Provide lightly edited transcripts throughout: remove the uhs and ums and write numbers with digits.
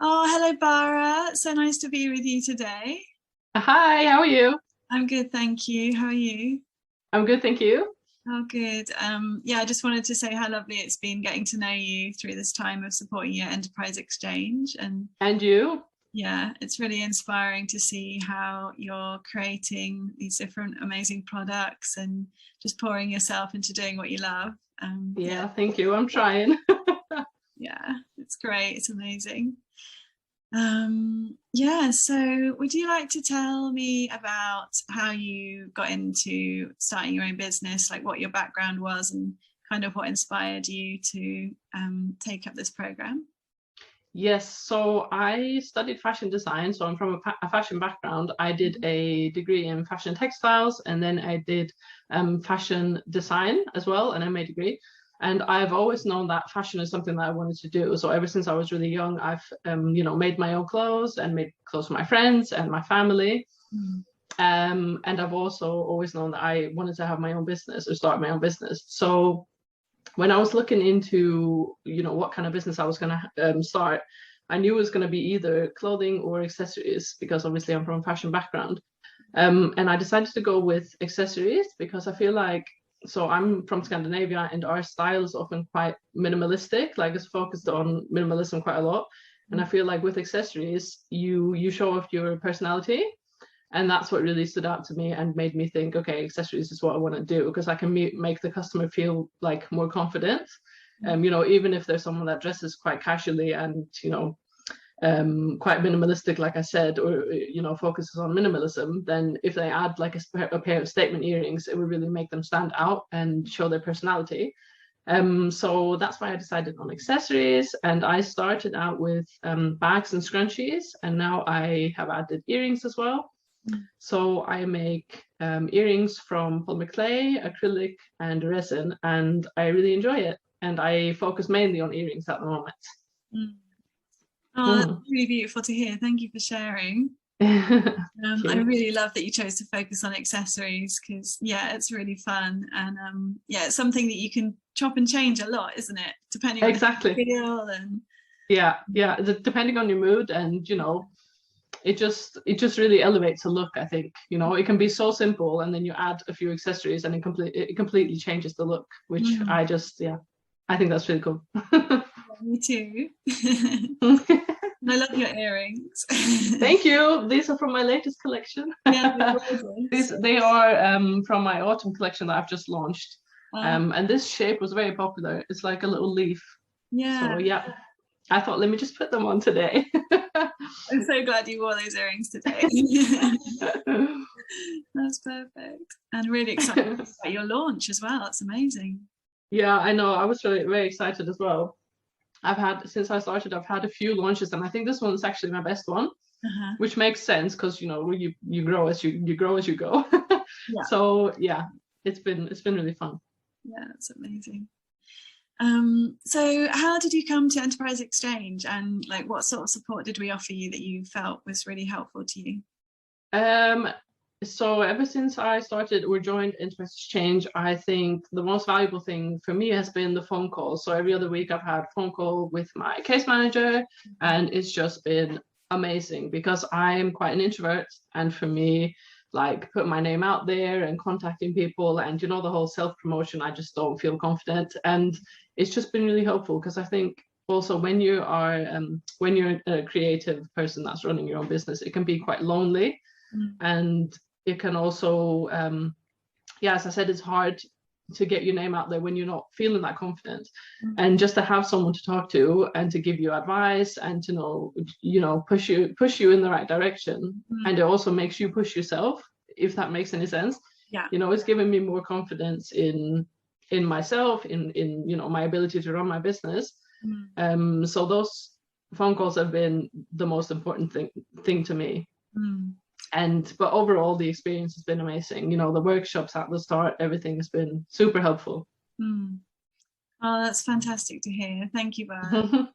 Oh, hello, Bara. So nice to be with you today. Hi, how are you? I'm good, thank you. How are you? I'm good, thank you. Oh, good. Yeah, I just wanted to say how lovely it's been getting to know you through this time of supporting your enterprise exchange. And And you? yeah, it's really inspiring to see how you're creating these different amazing products and just pouring yourself into doing what you love. Yeah, Yeah, thank you. I'm trying. yeah, it's great. It's amazing. Yeah, so would you like to tell me about how you got into starting your own business, like what your background was and kind of what inspired you to take up this program? Yes, so I studied fashion design, so I'm from a fashion background. I did a degree in fashion textiles, and then I did fashion design as well, an MA degree. And I've always known that fashion is something that I wanted to do. So ever since I was really young, I've made my own clothes and made clothes for my friends and my family. Mm. And I've also always known that I wanted to have my own business or start my own business. So when I was looking into, what kind of business I was going to start, I knew it was going to be either clothing or accessories because obviously I'm from a fashion background. And I decided to go with accessories because I feel like, so I'm from Scandinavia and our style is often quite minimalistic, like it's focused on minimalism quite a lot. And I feel like with accessories, you show off your personality, and that's what really stood out to me and made me think, okay, accessories is what I want to do because I can make the customer feel like more confident. Even if there's someone that dresses quite casually and quite minimalistic, like I said, or focuses on minimalism, then if they add like a pair of statement earrings, it would really make them stand out and show their personality. So that's why I decided on accessories, and I started out with bags and scrunchies, and now I have added earrings as well. So I make earrings from polymer clay, acrylic, and resin, and I really enjoy it. And I focus mainly on earrings at the moment. Mm. Oh, that's really beautiful to hear. Thank you for sharing. I really love that you chose to focus on accessories because, yeah, it's really fun. And yeah, it's something that you can chop and change a lot, isn't it? Depending on how you Exactly. feel and Yeah. Depending on your mood, and it just really elevates a look. I think it can be so simple, and then you add a few accessories, and it completely changes the look. Which I think that's really cool. yeah, me too. I love your earrings. Thank you. These are from my latest collection. Yeah, they're gorgeous. They are from my autumn collection that I've just launched. Uh, And this shape was very popular. It's like a little leaf. yeah, So yeah, I thought let me just put them on today. I'm so glad you wore those earrings today. That's perfect. And really excited about your launch as well. That's amazing. Yeah, I know. I was really very excited as well. Since I started, I've had a few launches, and I think this one's actually my best one, which makes sense because you grow as you grow as you go. Yeah. So yeah, it's been really fun. Yeah, that's amazing. So how did you come to Enterprise Exchange, and like what sort of support did we offer you that you felt was really helpful to you? So ever since I started or joined Enterprise Exchange, I think the most valuable thing for me has been the phone calls. So every other week I've had a phone call with my case manager, and it's just been amazing because I'm quite an introvert, and for me, like putting my name out there and contacting people and the whole self-promotion, I just don't feel confident. And it's just been really helpful because I think also when you're a creative person that's running your own business, it can be quite lonely. And it can also as I said, it's hard to get your name out there when you're not feeling that confident. And just to have someone to talk to and to give you advice and to push you in the right direction, and it also makes you push yourself, if that makes any sense. It's given me more confidence in myself, in my ability to run my business. So those phone calls have been the most important thing to me. But overall, the experience has been amazing. The workshops at the start, everything has been super helpful. Oh, that's fantastic to hear. Thank you, Bara.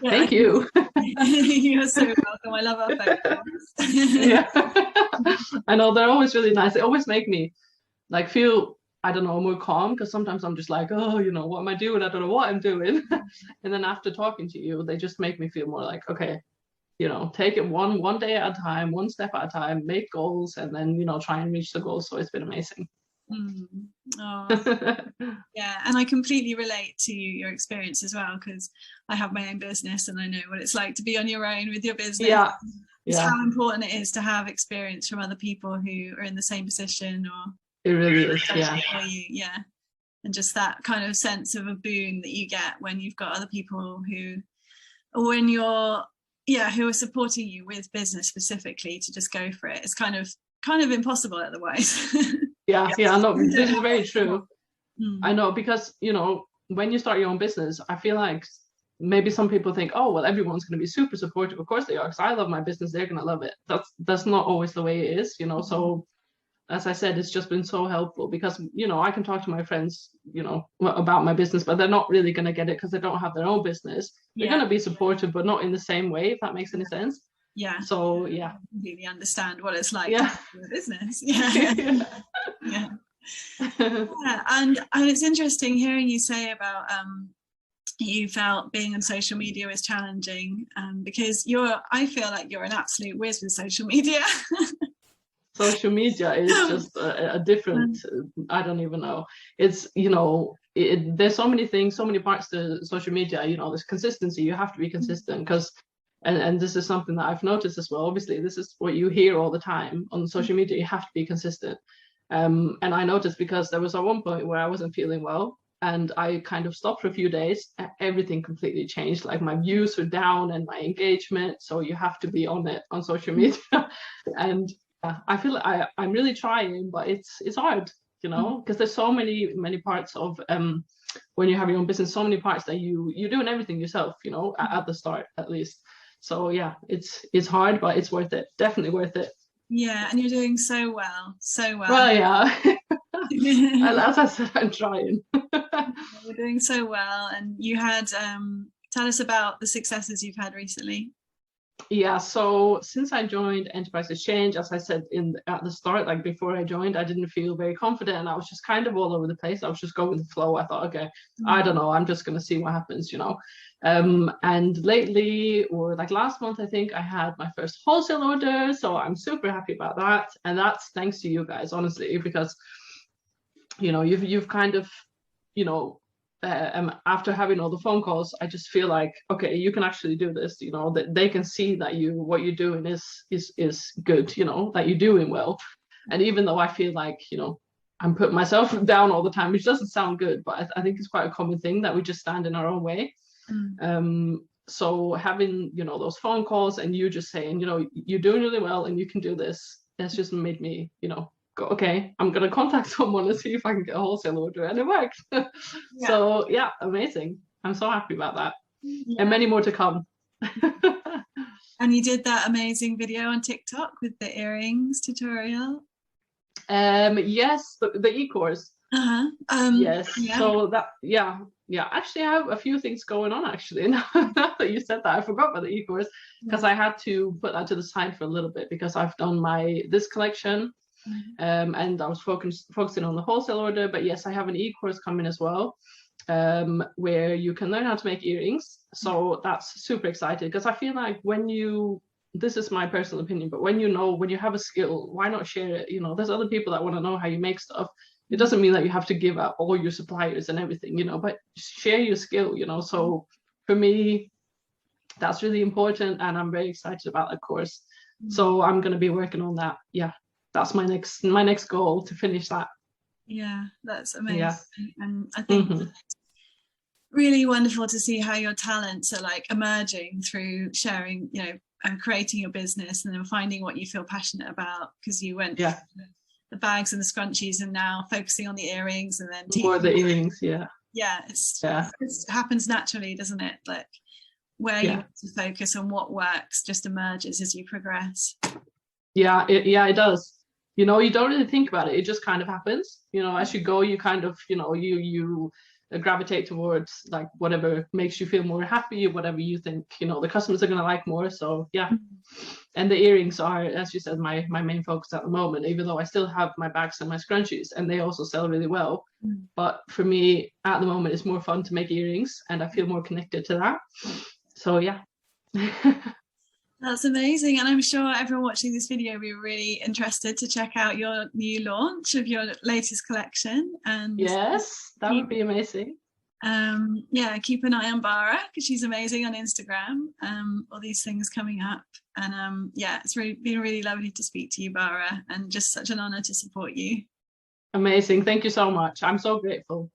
Thank you. You're so welcome. I love our photos. Yeah. I know, they're always really nice. They always make me like feel I don't know, more calm, because sometimes I'm just like, oh, you know, what am I doing? I don't know what I'm doing. And then after talking to you, they just make me feel more like, okay, you know, take it one day at a time, one step at a time, make goals, and then, you know, try and reach the goals. So it's been amazing. Oh, yeah, and I completely relate to your experience as well, because I have my own business and I know what it's like to be on your own with your business. It's how important it is to have experience from other people who are in the same position, or it really is, yeah. And just that kind of sense of a boon that you get when you've got other people who, or when you're, who are supporting you with business specifically, to just go for it. It's kind of impossible otherwise. Yeah, no, this is very true. I know, because, you know, when you start your own business, I feel like maybe some people think, oh, well, everyone's going to be super supportive. Of course they are, because I love my business, they're going to love it. That's not always the way it is, you know. So as I said, it's just been so helpful, because, you know, I can talk to my friends, you know, about my business, but they're not really going to get it because they don't have their own business. They're going to be supportive, but not in the same way, if that makes any sense. Yeah. So yeah, I completely understand what it's like to have a business. Yeah. And it's interesting hearing you say about you felt being on social media was challenging, because I feel like you're an absolute whiz with social media. Social media is just a different, I don't even know. It's, you know, there's so many things, so many parts to social media. You know, there's consistency. You have to be consistent, because and this is something that I've noticed as well. Obviously, this is what you hear all the time on social media. You have to be consistent. And I noticed, because there was at one point where I wasn't feeling well, and I kind of stopped for a few days. Everything completely changed. Like, my views were down and my engagement. So you have to be on it on social media. And I feel like I'm really trying, but it's hard, you know, because there's so many parts of when you have your own business, so many parts that you're doing everything yourself, you know, at the start at least. So yeah, it's hard, but it's worth it. Definitely worth it. Yeah, and you're doing so well. Well, yeah. As I said, I'm trying. You're doing so well, and you had tell us about the successes you've had recently. Yeah, so since I joined Enterprise Exchange, as I said at the start, like before I joined, I didn't feel very confident, and I was just kind of all over the place. I was just going with the flow. I thought, okay, I don't know, I'm just going to see what happens, you know. And lately, or like last month, I think I had my first wholesale order, so I'm super happy about that. And that's thanks to you guys, honestly, because, you know, you've kind of, you know, after having all the phone calls, I just feel like, okay, you can actually do this, you know, that they can see that what you're doing is good, you know, that you're doing well. And even though I feel like, you know, I'm putting myself down all the time, which doesn't sound good, but I think it's quite a common thing that we just stand in our own way. So having, you know, those phone calls and you just saying, you know, you're doing really well and you can do this, that's just made me, you know, go, okay, I'm gonna contact someone and see if I can get a wholesale order, and it worked. So yeah, amazing. I'm so happy about that. And many more to come. And you did that amazing video on TikTok with the earrings tutorial. Yes, the e-course. Yes. So that, yeah. Actually, I have a few things going on. Actually, now that you said that, I forgot about the e-course, because I had to put that to the side for a little bit, because I've done this collection. And I was focusing on the wholesale order, but yes, I have an e-course coming as well, where you can learn how to make earrings. So that's super exciting, because I feel like this is my personal opinion, but when you have a skill, why not share it? You know, there's other people that want to know how you make stuff. It doesn't mean that you have to give up all your suppliers and everything, you know, but share your skill, you know. So for me, that's really important, and I'm very excited about that course. So I'm going to be working on that. Yeah. That's my next goal, to finish that. Yeah, that's amazing. And I think it's really wonderful to see how your talents are like emerging through sharing, you know, and creating your business, and then finding what you feel passionate about, because you went the bags and the scrunchies, and now focusing on the earrings, and then more the earrings. It happens naturally, doesn't it? Like where you want to focus on what works just emerges as you progress. It does. You know, you don't really think about it. It just kind of happens. You know, as you go, you kind of, you know, you gravitate towards like whatever makes you feel more happy, whatever you think, you know, the customers are going to like more. So yeah. And the earrings are, as you said, my main focus at the moment, even though I still have my bags and my scrunchies, and they also sell really well. But for me at the moment, it's more fun to make earrings, and I feel more connected to that. So yeah. That's amazing. And I'm sure everyone watching this video will be really interested to check out your new launch of your latest collection. And yes, that would be amazing. Yeah, keep an eye on Bara because she's amazing on Instagram. All these things coming up. And yeah, it's been really lovely to speak to you, Bara, and just such an honor to support you. Amazing. Thank you so much. I'm so grateful.